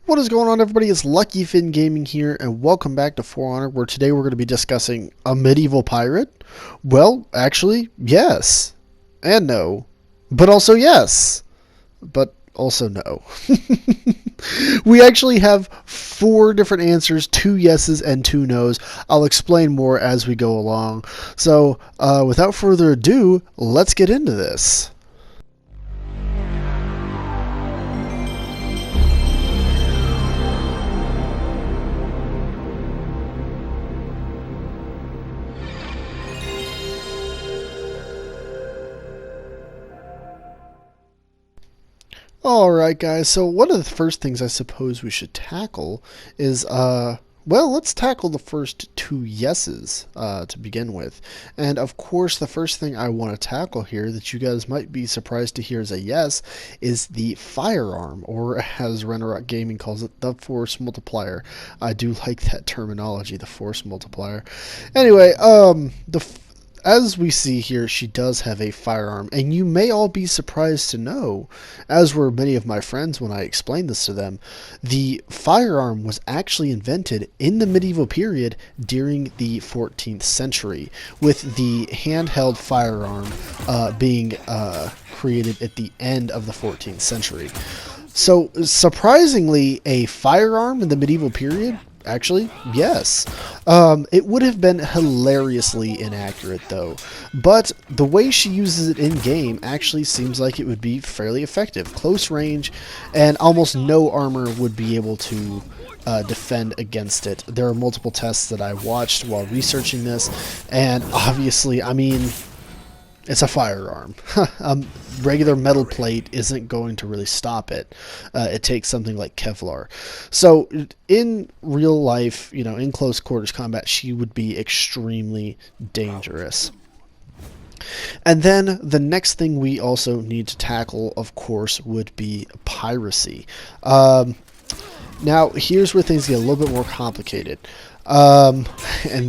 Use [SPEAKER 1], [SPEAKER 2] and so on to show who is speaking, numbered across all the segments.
[SPEAKER 1] What is going on, everybody? It's Lucky Finn Gaming here, and welcome back to For Honor, where today we're going to be discussing a medieval pirate. Well, actually, yes. And no. But also yes. But also no. We actually have 4 different answers, 2 yeses and 2 nos. I'll explain more as we go along. So, without further ado, let's get into this. Alright, guys, so one of the first things I suppose we should tackle is, well, let's tackle the first 2 yeses to begin with. And of course, the first thing I want to tackle here that you guys might be surprised to hear as a yes is the firearm, or as Renorock Gaming calls it, the force multiplier. I do like that terminology, the force multiplier. Anyway, as we see here, she does have a firearm, and you may all be surprised to know, as were many of my friends when I explained this to them, the firearm was actually invented in the medieval period during the 14th century, with the handheld firearm being created at the end of the 14th century. So, surprisingly, a firearm in the medieval period? Actually, yes. It would have been hilariously inaccurate, though. But the way she uses it in-game actually seems like it would be fairly effective. Close range, and almost no armor would be able to defend against it. There are multiple tests that I watched while researching this, and obviously, I mean, it's a firearm. Regular metal plate isn't going to really stop it. It takes something like Kevlar. So in real life, in close quarters combat, she would be extremely dangerous. And then the next thing we also need to tackle, of course, would be piracy. Now, here's where things get a little bit more complicated. And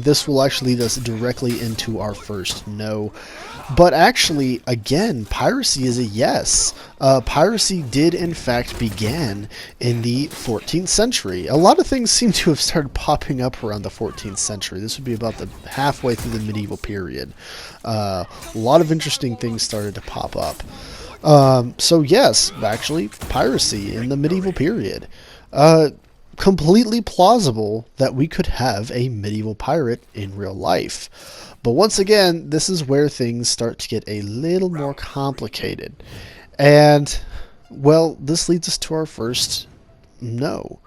[SPEAKER 1] this will actually lead us directly into our first no. But actually, again, piracy is a yes. Piracy did, in fact, begin in the 14th century. A lot of things seem to have started popping up around the 14th century. This would be about the halfway through the medieval period. A lot of interesting things started to pop up. So yes, actually, piracy in the medieval period. Completely plausible that we could have a medieval pirate in real life. But once again, this is where things start to get a little more complicated. And, well, this leads us to our first no.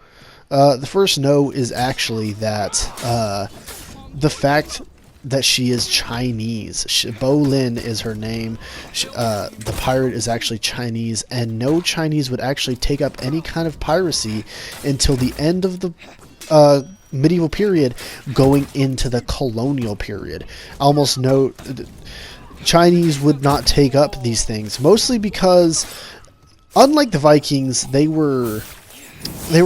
[SPEAKER 1] The first no is actually that the fact that she is Chinese. Bolin is her name. The pirate is actually Chinese, and no Chinese would actually take up any kind of piracy until the end of the medieval period, going into the colonial period. Almost no Chinese would not take up these things, mostly because, unlike the Vikings, they were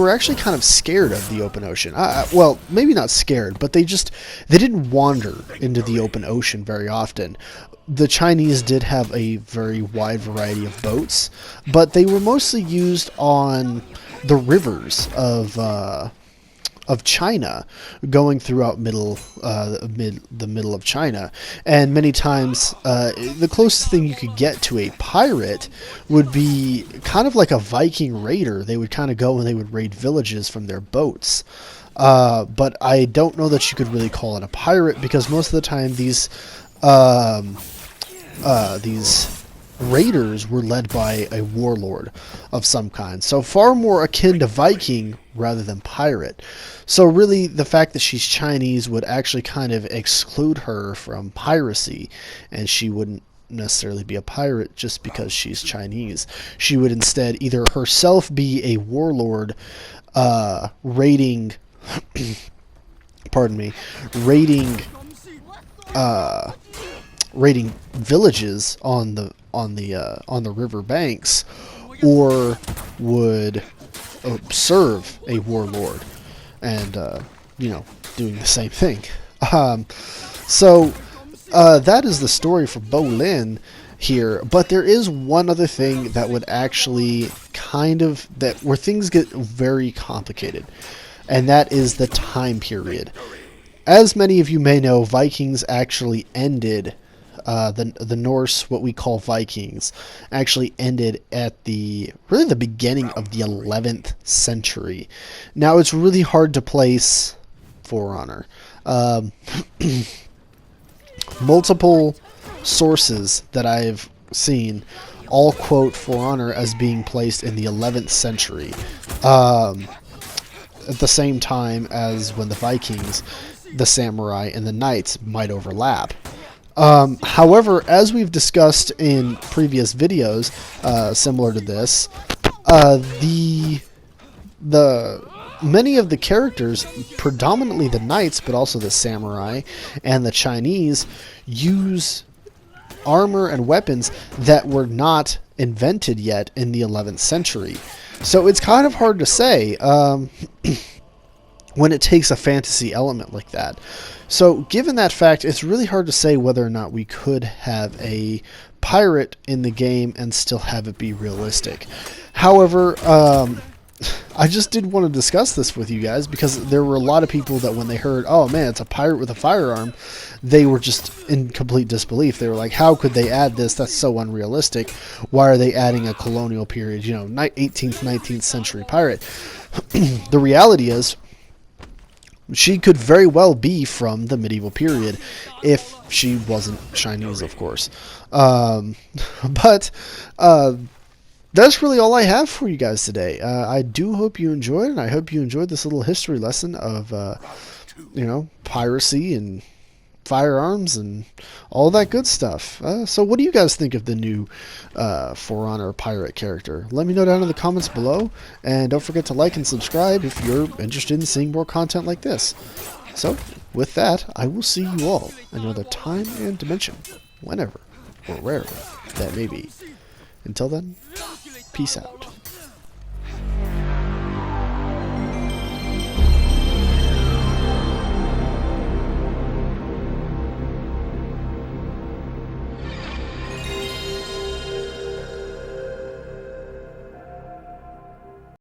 [SPEAKER 1] actually kind of scared of the open ocean. Well, maybe not scared, but they didn't wander into the open ocean very often. The Chinese did have a very wide variety of boats, but they were mostly used on the rivers of China, going throughout the middle of China. And many times the closest thing you could get to a pirate would be kind of like a Viking raider. They would kind of go and they would raid villages from their boats. But I don't know that you could really call it a pirate, because most of the time these raiders were led by a warlord of some kind. So far more akin to Viking rather than pirate. So really, the fact that she's Chinese would actually kind of exclude her from piracy, and she wouldn't necessarily be a pirate just because she's Chinese. She would instead either herself be a warlord raiding pardon me, raiding villages on the river banks, or would serve a warlord and doing the same thing. So that is the story for Bolin. here, but there is one other thing that would actually where things get very complicated, and that is the time period. As many of you may know, Vikings actually ended, the Norse, what we call Vikings, actually ended at the beginning of the 11th century. Now, it's really hard to place For Honor. Multiple sources that I've seen all quote For Honor as being placed in the 11th century, at the same time as when the Vikings, the samurai, and the knights might overlap. However, as we've discussed in previous videos, similar to this, many of the characters, predominantly the knights, but also the samurai and the Chinese, use armor and weapons that were not invented yet in the 11th century. So it's kind of hard to say when it takes a fantasy element like that. So given that fact, it's really hard to say whether or not we could have a pirate in the game and still have it be realistic. However, I just did want to discuss this with you guys because there were a lot of people that when they heard, oh man, it's a pirate with a firearm, they were just in complete disbelief. They were like, how could they add this? That's so unrealistic. Why are they adding a colonial period, 18th, 19th century pirate? The reality is, she could very well be from the medieval period if she wasn't Chinese, of course. But that's really all I have for you guys today. I do hope you enjoyed, and I hope you enjoyed this little history lesson of, piracy and firearms and all that good stuff. So what do you guys think of the new For Honor pirate character? Let me know down in the comments below, and don't forget to like and subscribe if you're interested in seeing more content like this. So, with that, I will see you all in another time and dimension, whenever or wherever that may be. Until then, peace out.